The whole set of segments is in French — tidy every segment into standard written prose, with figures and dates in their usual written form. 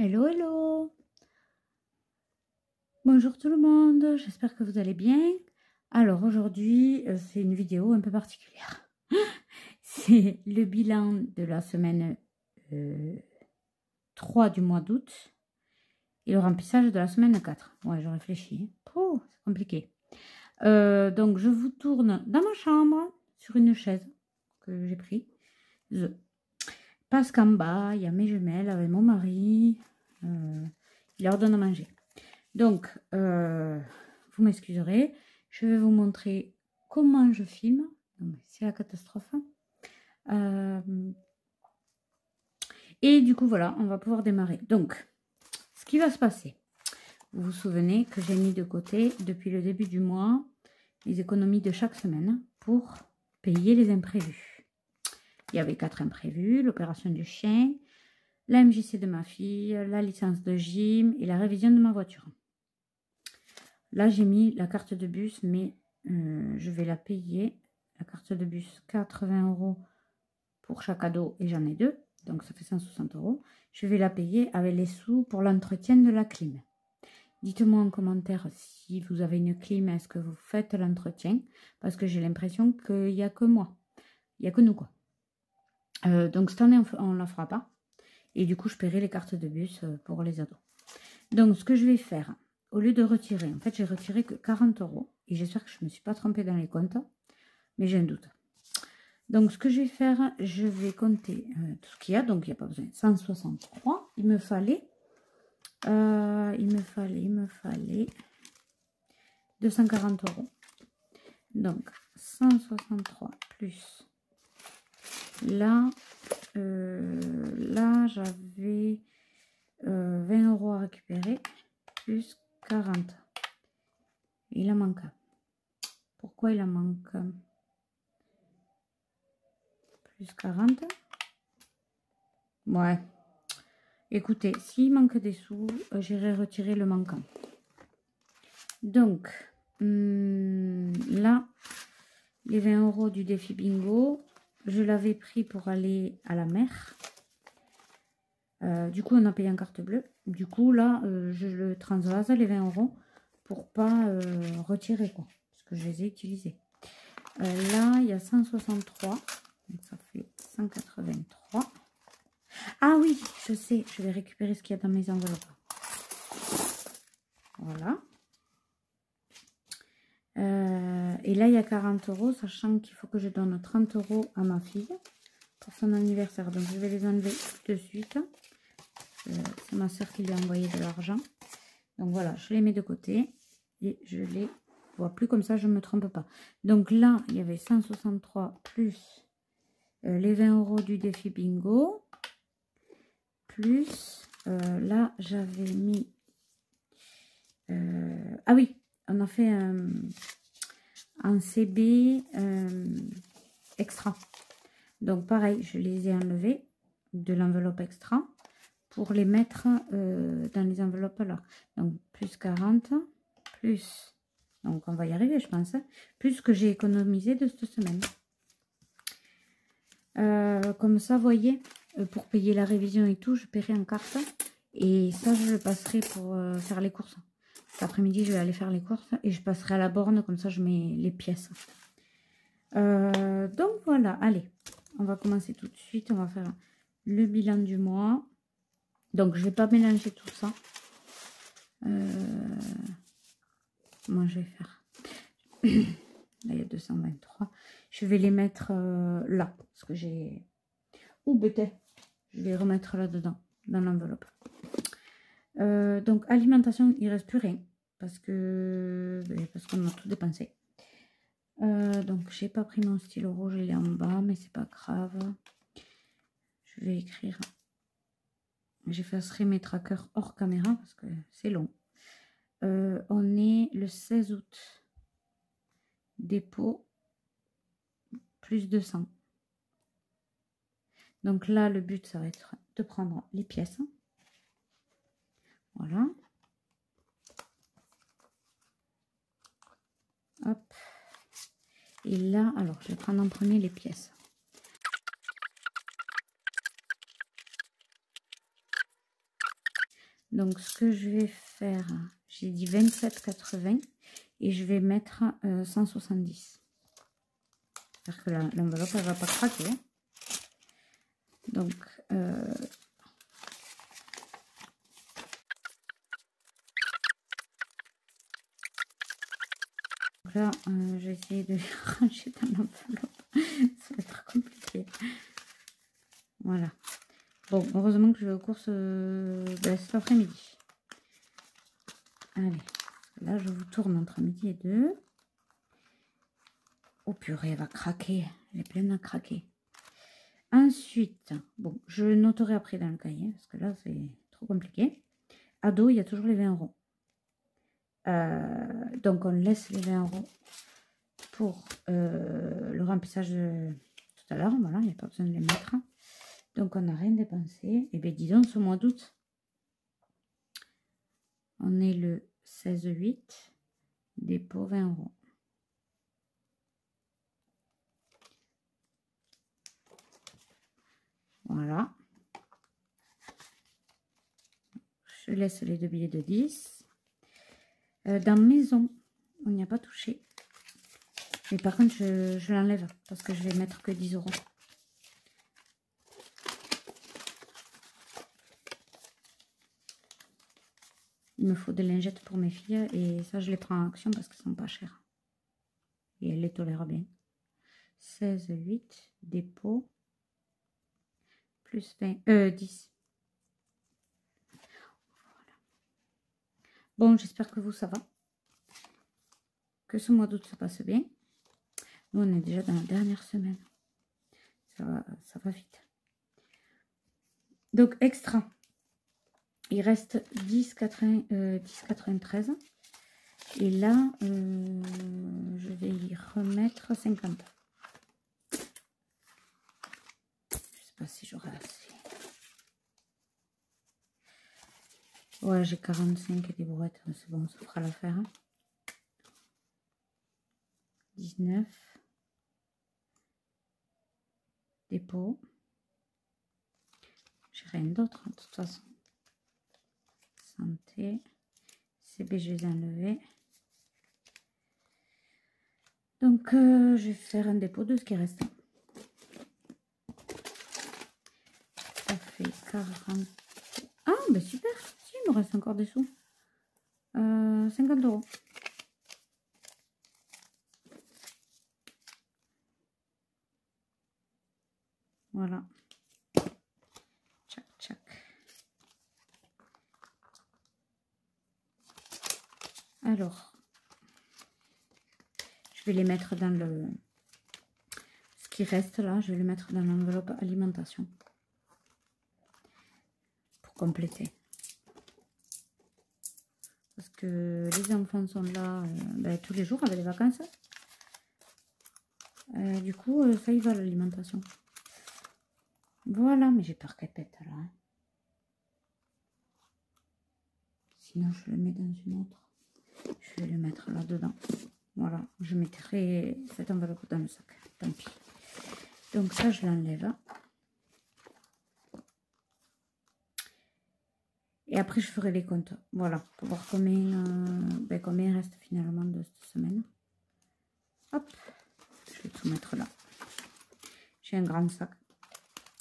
Hello, hello! Bonjour tout le monde, j'espère que vous allez bien. Alors aujourd'hui, c'est une vidéo un peu particulière. C'est le bilan de la semaine 3 du mois d'août et le remplissage de la semaine 4. Ouais, je réfléchis. Oh, c'est compliqué. Donc je vous tourne dans ma chambre sur une chaise que j'ai prise. Parce qu'en bas, il y a mes jumelles avec mon mari. Il leur donne à manger. Donc, vous m'excuserez, je vais vous montrer comment je filme. C'est la catastrophe. Et du coup, voilà, on va pouvoir démarrer. Donc, ce qui va se passer, vous vous souvenez que j'ai mis de côté, depuis le début du mois, les économies de chaque semaine pour payer les imprévus. Il y avait 4 imprévus, l'opération du chien, la MJC de ma fille, la licence de gym et la révision de ma voiture. Là, j'ai mis la carte de bus, mais je vais la payer. La carte de bus, 80 € pour chaque ado et j'en ai 2. Donc, ça fait 160 €. Je vais la payer avec les sous pour l'entretien de la clim. Dites-moi en commentaire si vous avez une clim, est-ce que vous faites l'entretien? Parce que j'ai l'impression qu'il n'y a que moi. Il n'y a que nous, quoi. Donc, cette année, on ne la fera pas. Et du coup, je paierai les cartes de bus pour les ados. Donc, ce que je vais faire, au lieu de retirer, en fait, j'ai retiré que 40 €. Et j'espère que je ne me suis pas trompée dans les comptes. Mais j'ai un doute. Donc, ce que je vais faire, je vais compter tout ce qu'il y a. Donc, il n'y a pas besoin. 163. Il me fallait 240 €. Donc, 163 plus. Là, j'avais 20 € à récupérer. Plus 40. Il en manque. Pourquoi il en manque? Plus 40. Ouais. Écoutez, s'il manque des sous, j'irai retirer le manquant. Donc, là, les 20 € du défi bingo, je l'avais pris pour aller à la mer. Du coup, on a payé en carte bleue. Du coup, là, je le transvase, les 20 € pour pas retirer, quoi. Parce que je les ai utilisés. Là, il y a 163. Donc, ça fait 183. Ah oui, je sais. Je vais récupérer ce qu'il y a dans mes enveloppes. Voilà. Et là, il y a 40 €, sachant qu'il faut que je donne 30 € à ma fille pour son anniversaire. Donc, je vais les enlever de suite. C'est ma soeur qui lui a envoyé de l'argent. Donc, voilà, je les mets de côté. Et je les vois plus comme ça, je ne me trompe pas. Donc, là, il y avait 163 plus les 20 € du défi bingo. Plus, là, j'avais mis... ah oui, on a fait un CB extra. Donc, pareil, je les ai enlevés de l'enveloppe extra pour les mettre dans les enveloppes là. Donc, plus 40, plus... Donc, on va y arriver, je pense. Plus que j'ai économisé de cette semaine. Comme ça, vous voyez, pour payer la révision et tout, je paierai en carte. Et ça, je le passerai pour faire les courses. Cet après-midi, je vais aller faire les courses et je passerai à la borne. Comme ça, je mets les pièces. Donc, voilà. Allez, on va commencer tout de suite. On va faire le bilan du mois. Donc, je ne vais pas mélanger tout ça. Comment je vais faire? Là, il y a 223. Je vais les mettre là. Parce que j'ai... Ou peut-être, je vais remettre là-dedans, dans l'enveloppe. Donc, alimentation, il ne reste plus rien. Parce qu'on a tout dépensé. Donc, j'ai pas pris mon stylo rouge, il est en bas, mais c'est pas grave. Je vais écrire. J'effacerai mes trackers hors caméra parce que c'est long. On est le 16 août. Dépôt, plus 200. Donc là, le but, ça va être de prendre les pièces. Voilà. Hop. Et là, alors, je vais prendre en premier les pièces. Donc, ce que je vais faire, j'ai dit 27,80 et je vais mettre 170. J'espère que l'enveloppe, elle va pas craquer. Hein. Donc, là, j'ai essayé de ranger dans l'enveloppe. Ça va être compliqué. Voilà. Bon, heureusement que je vais aux courses cet après-midi. Allez, là, je vous tourne entre midi et 2. Oh purée, elle va craquer. Elle est pleine à craquer. Ensuite, bon, je noterai après dans le cahier, parce que là, c'est trop compliqué. Ado, il y a toujours les 20 €. Donc, on laisse les 20 € pour le remplissage de tout à l'heure. Voilà, il n'y a pas besoin de les mettre. Donc, on n'a rien dépensé. Et bien, dis donc, ce mois d'août, on est le 16/8, dépôt 20 €. Voilà. Je laisse les 2 billets de 10. Dans maison, on n'y a pas touché. Mais par contre, je l'enlève parce que je vais mettre que 10 €. Il me faut des lingettes pour mes filles et ça, je les prends en action parce qu'elles sont pas chères. Et elles les tolèrent bien. 16/8, dépôt, plus 10. Voilà. Bon, j'espère que vous, ça va. Que ce mois d'août se passe bien. Nous, on est déjà dans la dernière semaine. Ça va vite. Donc, extra. Il reste 10,93. Et là, je vais y remettre 50. Je sais pas si j'aurai assez. Ouais, j'ai 45 et des brouettes. C'est bon, ça fera l'affaire. 19. Dépôt. J'ai rien d'autre, de toute façon. Santé. CB, je les ai enlevés. Donc, je vais faire un dépôt de ce qui reste. Ça fait 40. Ah, ben super. Si, il me reste encore des sous. 50 €. Voilà. Tchac, tchac. Alors, je vais les mettre dans le... Ce qui reste là, je vais les mettre dans l'enveloppe alimentation. Pour compléter. Parce que les enfants sont là tous les jours avec les vacances. Du coup, ça y va l'alimentation. Voilà, mais j'ai peur qu'elle pète là. Hein. Sinon, je le mets dans une autre. Je vais le mettre là-dedans. Voilà, je mettrai cette enveloppe dans le sac. Tant pis. Donc ça, je l'enlève. Et après, je ferai les comptes. Voilà, pour voir combien, combien il reste finalement de cette semaine. Hop, je vais tout mettre là. J'ai un grand sac.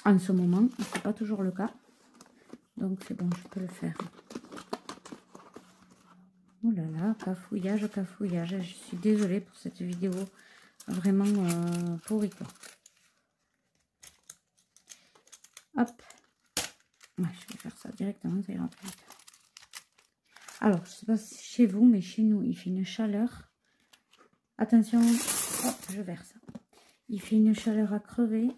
En ce moment, ce n'est pas toujours le cas. Donc c'est bon, je peux le faire. Oh là là, cafouillage, cafouillage. Je suis désolée pour cette vidéo vraiment pourrie quoi. Hop. Ouais, je vais faire ça directement, ça ira plus vite. Alors, je ne sais pas si chez vous, mais chez nous, il fait une chaleur. Attention, hop, je verse. Il fait une chaleur à crever.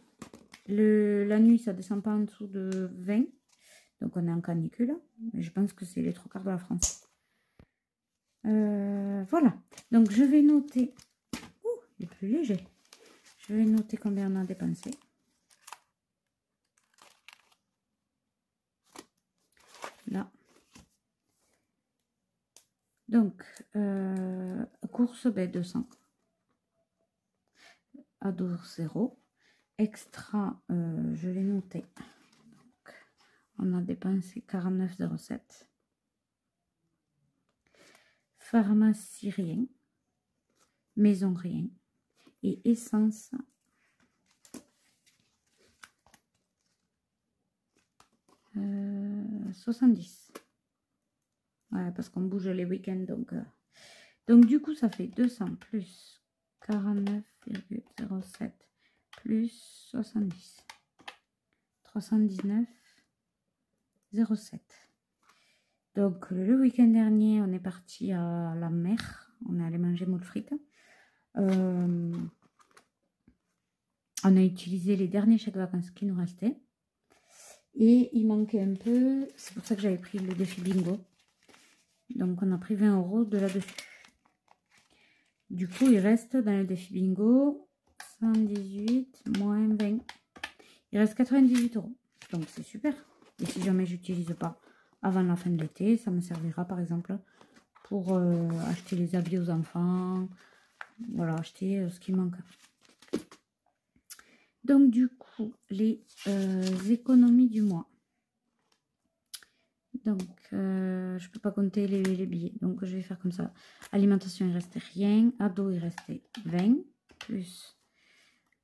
La nuit, ça ne descend pas en dessous de 20. Donc, on est en canicule. Mais je pense que c'est les 3/4 de la France. Voilà. Donc, je vais noter. Ouh, il est plus léger. Je vais noter combien on a dépensé. Là. Donc, course, 200. Ado 0. Extra, je l'ai noté. Donc, on a dépensé 49,07. pharmacie, rien. Maison, rien. Et essence, 70. Ouais, parce qu'on bouge les week-ends. Donc, du coup, ça fait 200 plus 49,07 plus 70. 319,07. Donc, le week-end dernier, on est parti à la mer. On est allé manger moules frites. On a utilisé les derniers chèques vacances qui nous restaient. Et il manquait un peu. C'est pour ça que j'avais pris le défi bingo. Donc, on a pris 20 € de là-dessus. Du coup, il reste dans le défi bingo 118 moins 20. Il reste 98 €. Donc, c'est super. Et si jamais j'utilise pas avant la fin de l'été, ça me servira par exemple pour acheter les habits aux enfants. Voilà, acheter ce qui manque. Donc, du coup, les économies du mois. Donc, je peux pas compter les billets. Donc, je vais faire comme ça. Alimentation, il restait rien. Ado, il restait 20. Plus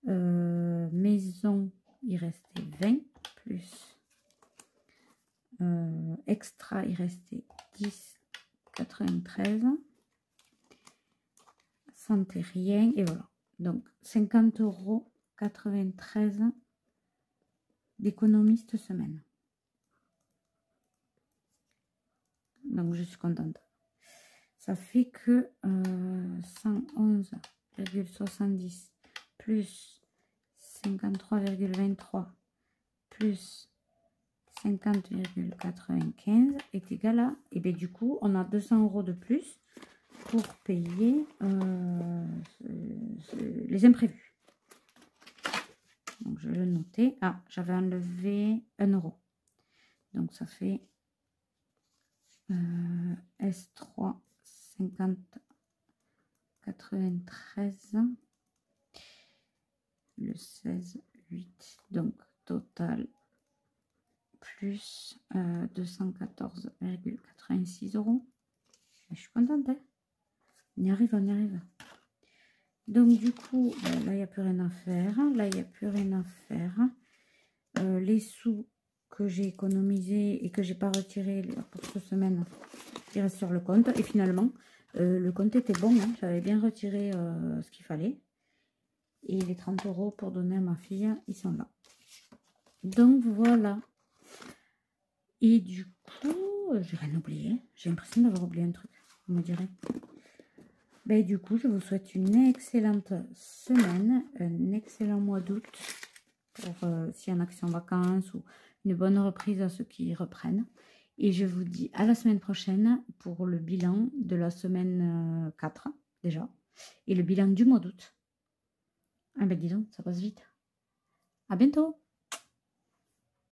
maison, il restait 20. Plus extra, il restait 10,93. Santé, rien. Et voilà. Donc, 50,93 € d'économie cette semaine. Donc, je suis contente. Ça fait que 111,70 plus 53,23 plus 50,95 est égal à... Et bien, du coup, on a 200 € de plus pour payer les imprévus. Donc, je vais le noter. Ah, j'avais enlevé 1 €. Donc, ça fait S3 50 93 le 16 8. Donc, total plus 214,86 €. Je suis contente, hein. On y arrive, on y arrive. Donc, du coup, là, il n'y a plus rien à faire. Là, il n'y a plus rien à faire. Les sous que j'ai économisés et que j'ai pas retiré pour cette semaine, ils restent sur le compte. Et finalement, le compte était bon. Hein. J'avais bien retiré ce qu'il fallait. Et les 30 € pour donner à ma fille, ils sont là. Donc, voilà. Et du coup, j'ai rien oublié. J'ai l'impression d'avoir oublié un truc, vous me direz. Ben, du coup, je vous souhaite une excellente semaine, un excellent mois d'août, pour s'il y en a qui sont en vacances, ou une bonne reprise à ceux qui reprennent. Et je vous dis à la semaine prochaine pour le bilan de la semaine 4, déjà, et le bilan du mois d'août. Ah ben dis donc, ça passe vite. À bientôt!